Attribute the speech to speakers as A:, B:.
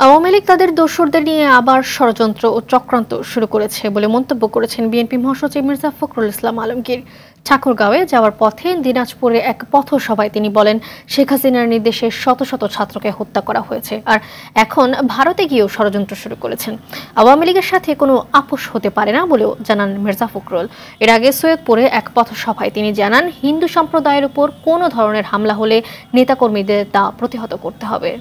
A: আওয়ামী লীগ তাদের দোসরদের নিয়ে আবার ষড়যন্ত্র ও চক্রান্ত শুরু করেছে বলে মন্তব্য করেছেন বিএনপি মহাসচিব মির্জা ফখরুল ইসলাম আলমগীর। ঠাকুরগাঁওয়ে যাওয়ার পথে দিনাজপুরে এক পথসভায় তিনি বলেন, শেখ হাসিনার নির্দেশে শত শত ছাত্রকে হত্যা করা হয়েছে, আর এখন ভারতে গিয়েও ষড়যন্ত্র শুরু করেছেন। আওয়ামী লীগের সাথে কোনো আপোষ হতে পারে না বলেও জানান মির্জা ফখরুল। এর আগে সৈয়দপুরে এক পথসভায় তিনি জানান, হিন্দু সম্প্রদায়ের উপর কোনো ধরনের হামলা হলে নেতাকর্মীদের তা প্রতিহত করতে হবে।